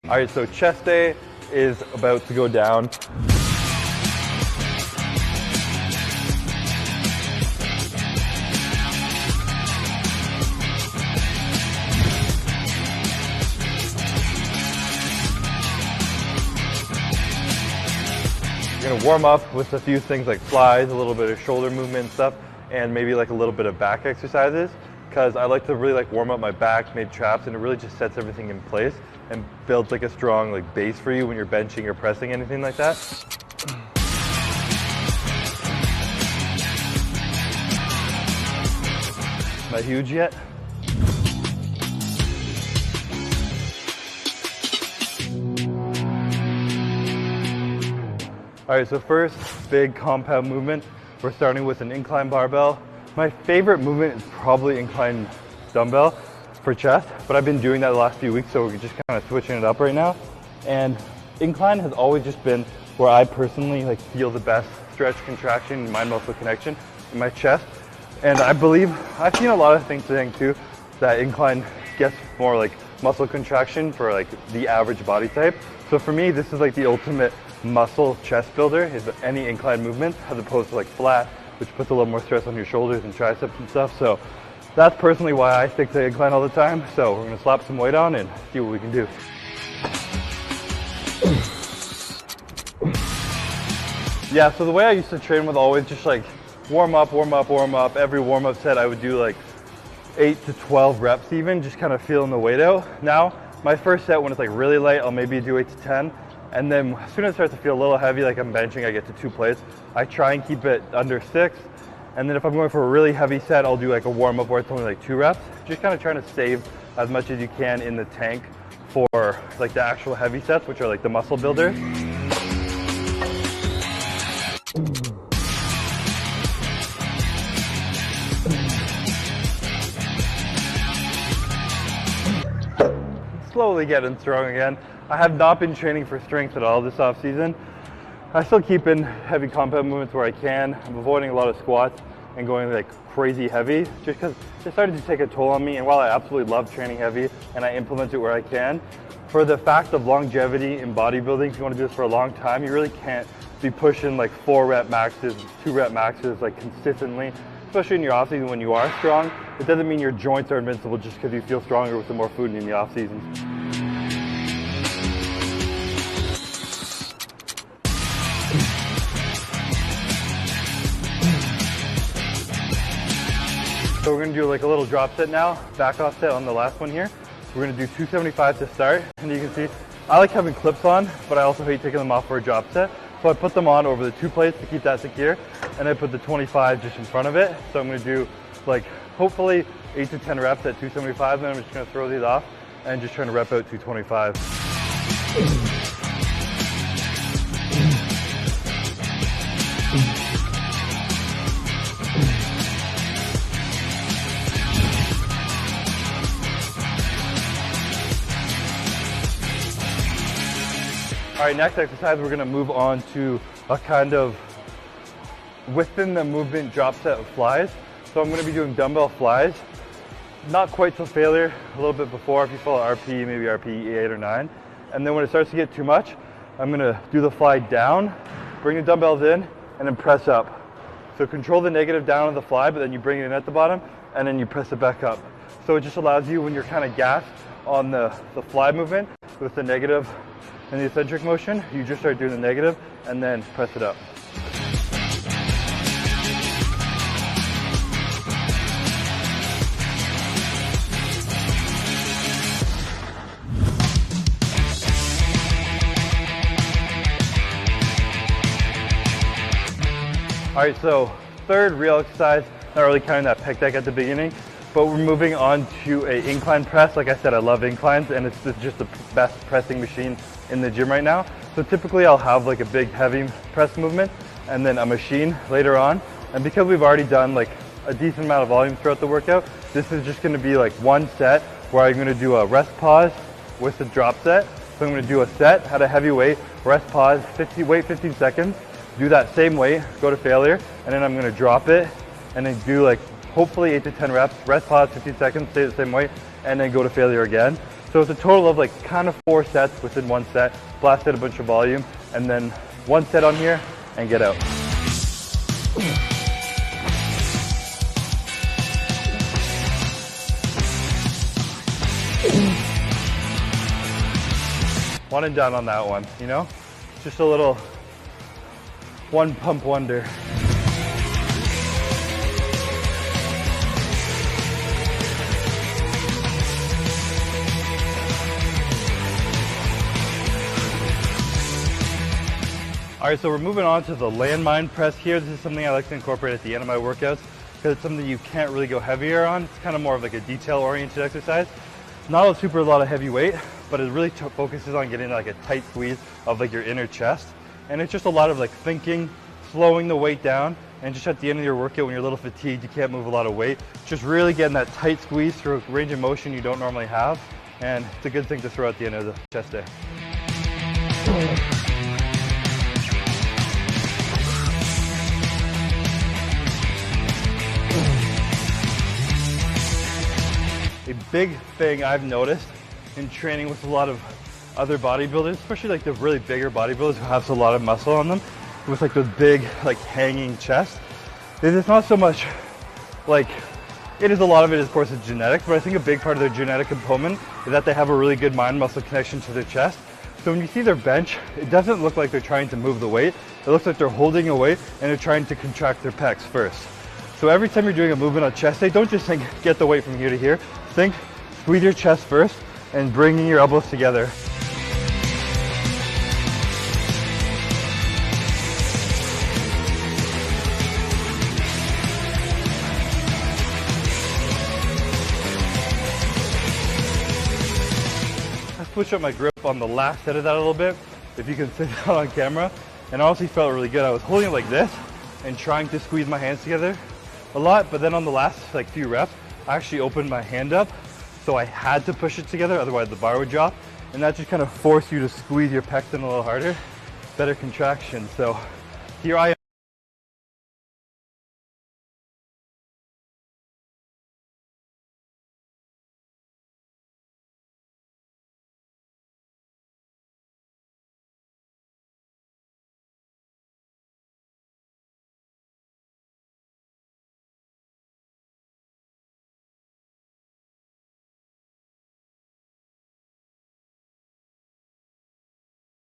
All right, so chest day is about to go down. You're gonna warm up with a few things like flies, a little bit of shoulder movement and stuff, and maybe like a little bit of back exercises, because I like to really like warm up my back, make traps, and it really just sets everything in place and builds like a strong like base for you when you're benching or pressing, anything like that. Am I huge yet? All right, so first big compound movement. We're starting with an incline barbell. My favorite movement is probably incline dumbbell for chest, but I've been doing that the last few weeks, so we're just kind of switching it up right now. And incline has always just been where I personally like feel the best stretch, contraction, mind muscle connection in my chest. And I believe, I've seen a lot of things saying too, that incline gets more like muscle contraction for like the average body type. So for me, this is like the ultimate muscle chest builder, is any incline movement, as opposed to like flat, which puts a little more stress on your shoulders and triceps and stuff. So that's personally why I stick to incline all the time. So we're gonna slap some weight on and see what we can do. Yeah, so the way I used to train was always just like warm up, warm up, warm up. Every warm up set I would do like 8 to 12 reps even, just kind of feeling the weight out. Now, my first set when it's like really light, I'll maybe do 8 to 10. And then as soon as it starts to feel a little heavy, like I'm benching, I get to 2 plates. I try and keep it under 6. And then if I'm going for a really heavy set, I'll do like a warm up where it's only like 2 reps. Just kind of trying to save as much as you can in the tank for like the actual heavy sets, which are like the muscle builders. Slowly getting strong again. I have not been training for strength at all this off season. I still keep in heavy compound movements where I can. I'm avoiding a lot of squats and going like crazy heavy, just because it started to take a toll on me. And while I absolutely love training heavy and I implement it where I can, for the fact of longevity in bodybuilding, if you want to do this for a long time, you really can't be pushing like 4 rep maxes, 2 rep maxes like consistently, especially in your off season when you are strong. It doesn't mean your joints are invincible just because you feel stronger with the more food in the off season. So we're gonna do like a little drop set now, back off set on the last one here. We're gonna do 275 to start, and you can see I like having clips on, but I also hate taking them off for a drop set. So I put them on over the 2 plates to keep that secure, and I put the 25 just in front of it. So I'm gonna do like hopefully 8 to 10 reps at 275, and then I'm just gonna throw these off and just trying to rep out 225. All right, next exercise, we're gonna move on to a kind of within the movement drop set of flies. So I'm gonna be doing dumbbell flies, not quite till failure, a little bit before, if you follow RP, maybe RP 8 or 9. And then when it starts to get too much, I'm gonna do the fly down, bring the dumbbells in, and then press up. So control the negative down of the fly, but then you bring it in at the bottom, and then you press it back up. So it just allows you, when you're kind of gassed on the fly movement with the negative and the eccentric motion, you just start doing the negative and then press it up. All right, so third real exercise, not really counting that pec deck at the beginning, but we're moving on to a incline press. Like I said, I love inclines, and it's just the best pressing machine in the gym right now. So typically I'll have like a big heavy press movement and then a machine later on. And because we've already done like a decent amount of volume throughout the workout, this is just gonna be like one set where I'm gonna do a rest pause with the drop set. So I'm gonna do a set at a heavy weight, rest pause, wait 15 seconds, do that same weight, go to failure, and then I'm gonna drop it and then do like hopefully 8 to 10 reps, rest pause 15 seconds, stay the same weight, and then go to failure again. So it's a total of like kind of 4 sets within one set, blasted a bunch of volume, and then 1 set on here and get out. One and done on that one, you know? Just a little one pump wonder. All right, so we're moving on to the landmine press here. This is something I like to incorporate at the end of my workouts because it's something you can't really go heavier on. It's kind of more of like a detail-oriented exercise. Not a lot of heavy weight, but it really focuses on getting like a tight squeeze of like your inner chest. And it's just a lot of like thinking, slowing the weight down, and just at the end of your workout when you're a little fatigued, you can't move a lot of weight, just really getting that tight squeeze through a range of motion you don't normally have. And it's a good thing to throw at the end of the chest day. A big thing I've noticed in training with a lot of other bodybuilders, especially like the really bigger bodybuilders who have a lot of muscle on them, with like the big like hanging chest, is it's not so much like, it is a lot of it, of course, is genetics, but I think a big part of their genetic component is that they have a really good mind-muscle connection to their chest. So when you see their bench, it doesn't look like they're trying to move the weight. It looks like they're holding a weight and they're trying to contract their pecs first. So every time you're doing a movement on chest day, don't just think, get the weight from here to here. Think, squeeze your chest first and bringing your elbows together. I switched up my grip on the last set of that a little bit, if you can see that on camera, and it honestly felt really good. I was holding it like this and trying to squeeze my hands together a lot, but then on the last like few reps, I actually opened my hand up, so I had to push it together, otherwise the bar would drop, and that just kind of forced you to squeeze your pecs in a little harder, better contraction. So here I am